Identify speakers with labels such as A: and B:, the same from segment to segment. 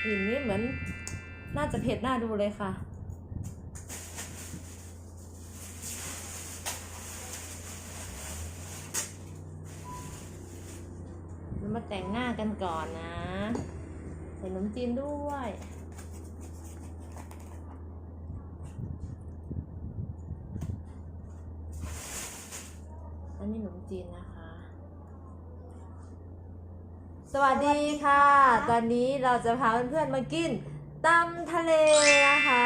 A: กลิ่นนี้เหมือนน่าจะเผ็ดน่าดูเลยค่ะเรามาแต่งหน้ากันก่อนนะใส่ขนมจีนด้วยอันนี้ขนมจีนนะคะสวัสดีค่ะตอนนี้เราจะพาเพื่อนๆมากินตำทะเลนะคะ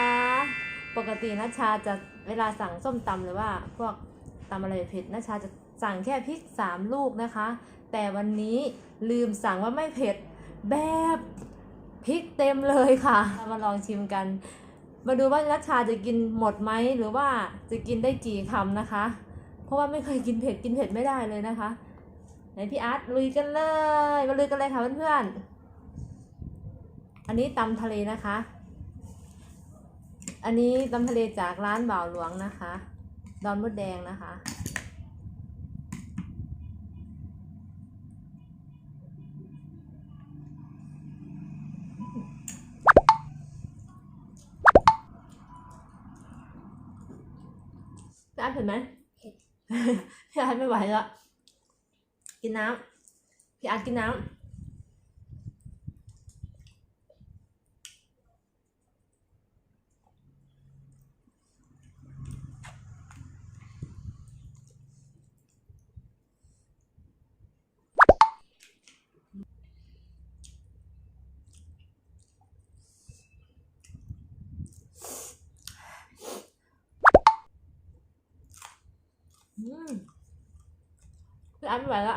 A: ปกตินัชชาจะเวลาสั่งส้มตำหรือว่าพวกตำอะไรเผ็ดนัชชาจะสั่งแค่พริก3 ลูกนะคะแต่วันนี้ลืมสั่งว่าไม่เผ็ดแบบพริกเต็มเลยค่ะมาลองชิมกันมาดูว่านัชชาจะกินหมดไหมหรือว่าจะกินได้กี่คำนะคะเพราะว่าไม่เคยกินเผ็ดไม่ได้เลยนะคะไหนพี่อาร์ตลุยกันเลยมาลุยกันเลยค่ะเพื่อนๆอันนี้ตำทะเลนะคะอันนี้ตำทะเลจากร้านบ่าวหลวงนะคะดอนมดแดงนะคะพี่อาร์ตเห็นไหมพี่อาร์ตไม่ไหวแล้วกินน้ำพี่อาร์ตกินน้ำพี่อาร์ตไม่ไหวแล้ว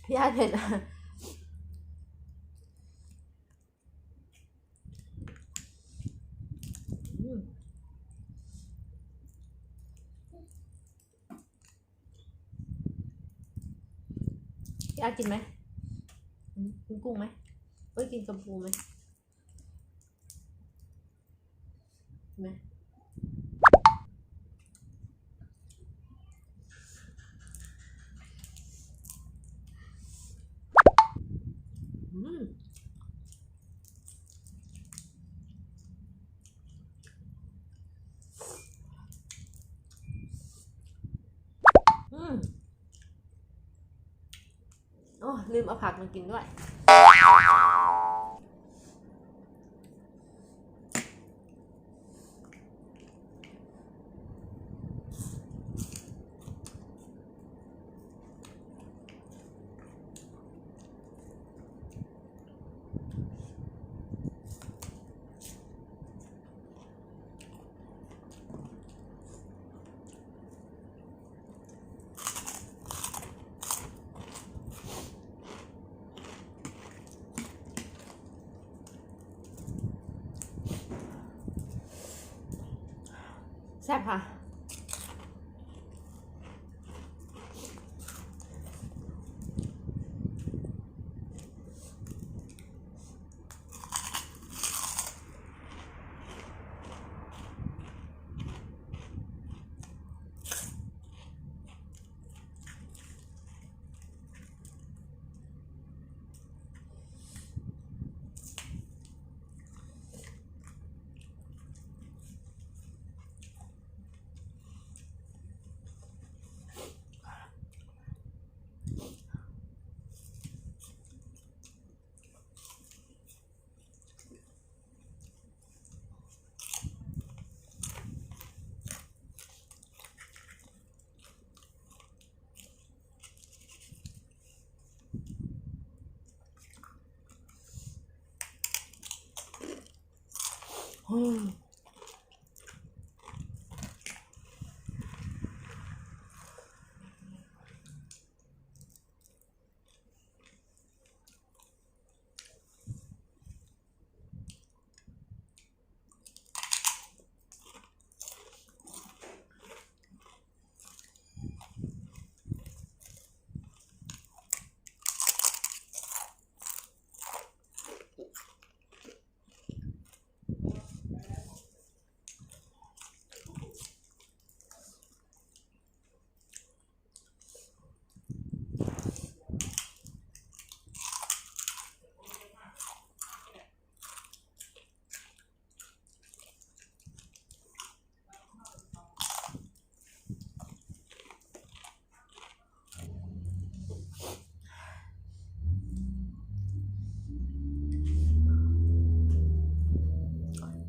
A: พี่อาร์ตเผ็ดพี่อาร์ตกินไหมกินกุ้งไหมกินกระปูไหมไหมโอ้ลืมเอาผักมากินด้วยแซ่บค่ะ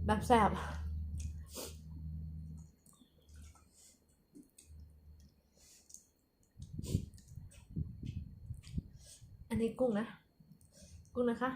A: แบบแซ่บอันนี้กุ้งนะกุ้งนะคะ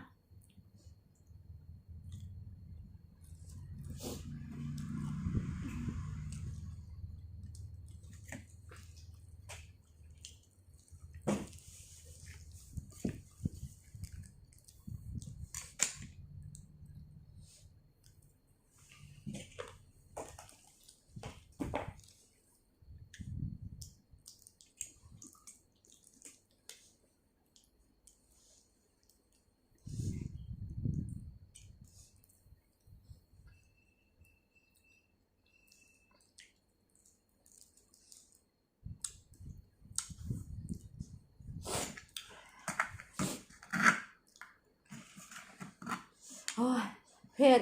A: โอ้ยเผ็ด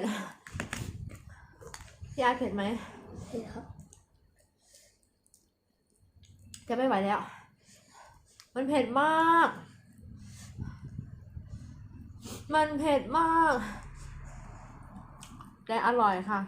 A: พี่อาร์ตเผ็ดไหม
B: เห็นครับ
A: จะไม่ไหวแล้ว มันเผ็ดมาก มันเผ็ดมาก แต่อร่อยค่ะ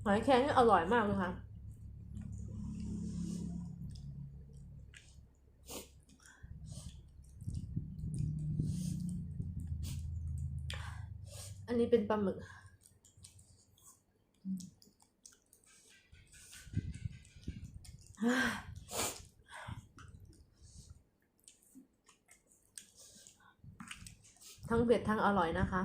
A: หอยแครงนี่อร่อยมากเลยค่ะ อันนี้เป็นปลาหมึก ทั้งเผ็ดทั้งอร่อยนะคะ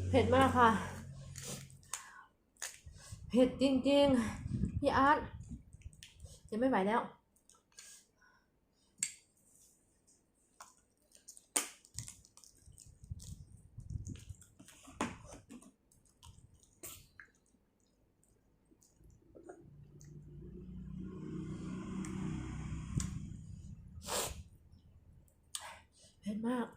A: เผ็ดมากค่ะ เผ็ดจริงๆ พี่อาร์ตจะไม่ไหวแล้ว เผ็ดมาก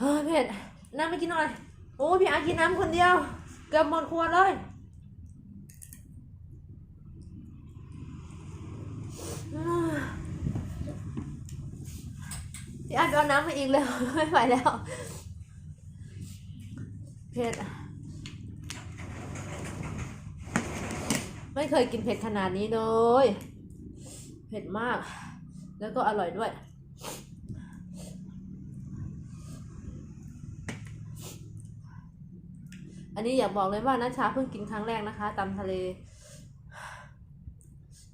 A: เฮ้ยเผ็ดน้ำไม่กินหน่อย โอ้พี่อาร์ตกินน้ำคนเดียว เกือบหมดขวดเลยพี่อาร์ตเอาน้ำมาอีกเลยไม่ไหวแล้ว เผ็ด ไม่เคยกินเผ็ดขนาดนี้เลย เผ็ดมาก แล้วก็อร่อยด้วย อันนี้อยากบอกเลยว่านัชชาเพิ่งกินครั้งแรกนะคะตำทะเล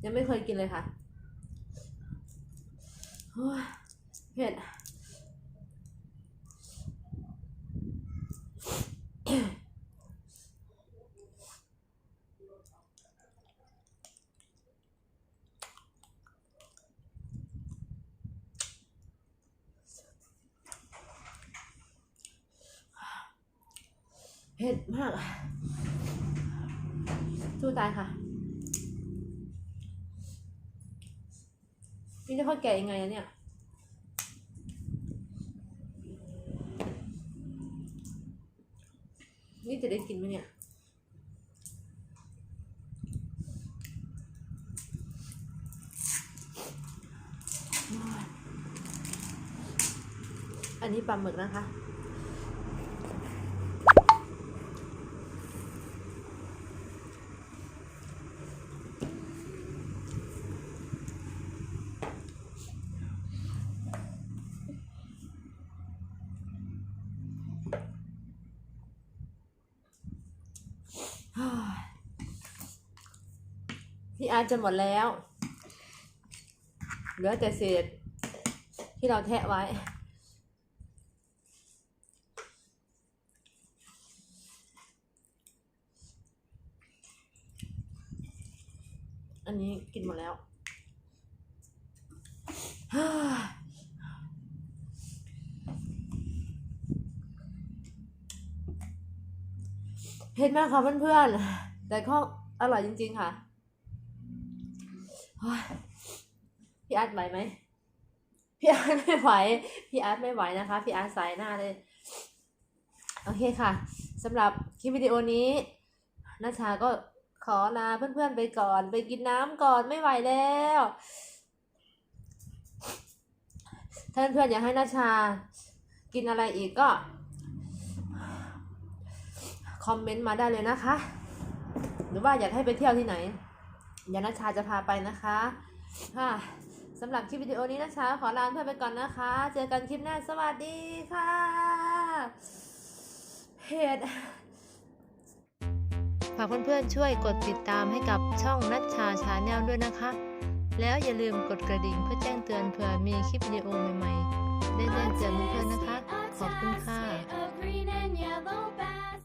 A: ยังไม่เคยกินเลยค่ะ โอ้ยเผ็ดเผ็ดมากสู้ตายค่ะนี่จะเขาแก่ยังไงอะเนี่ยนี่จะได้กินไหมเนี่ยอันนี้ปลาหมึกนะคะพี่อาร์ตจะหมดแล้วเหลือแต่เศษที่เราแทะไว้อันนี้กินหมดแล้วเผ็ดมากค่ะเพื่อนๆแต่ก็อร่อยจริงๆค่ะพี่อาร์ตไหวไหมพี่อาร์ตไม่ไหวพี่อาร์ตไม่ไหวนะคะพี่อาร์ตสายหน้าเลยโอเคค่ะสำหรับคลิปวิดีโอนี้นัชชาก็ขอลาเพื่อนๆไปก่อนไปกินน้ำก่อนไม่ไหวแล้วถ้าเพื่อนๆอยากให้นัชชากินอะไรอีกก็คอมเมนต์มาได้เลยนะคะหรือว่าอยากให้ไปเที่ยวที่ไหนเดี๋ยวนัชชาจะพาไปนะคะค่ะสำหรับคลิปวิดีโอนี้นัชชาขอลาเพื่อนไปก่อนนะคะเจอกันคลิปหน้าสวัสดีค่ะเผ็ดฝากเพื่อนๆช่วยกดติดตามให้กับช่องนัชชาชาแนลด้วยนะคะแล้วอย่าลืมกดกระดิ่งเพื่อแจ้งเตือนเผื่อมีคลิปวิดีโอใหม่ๆได้แจ้งเตือนเพื่อน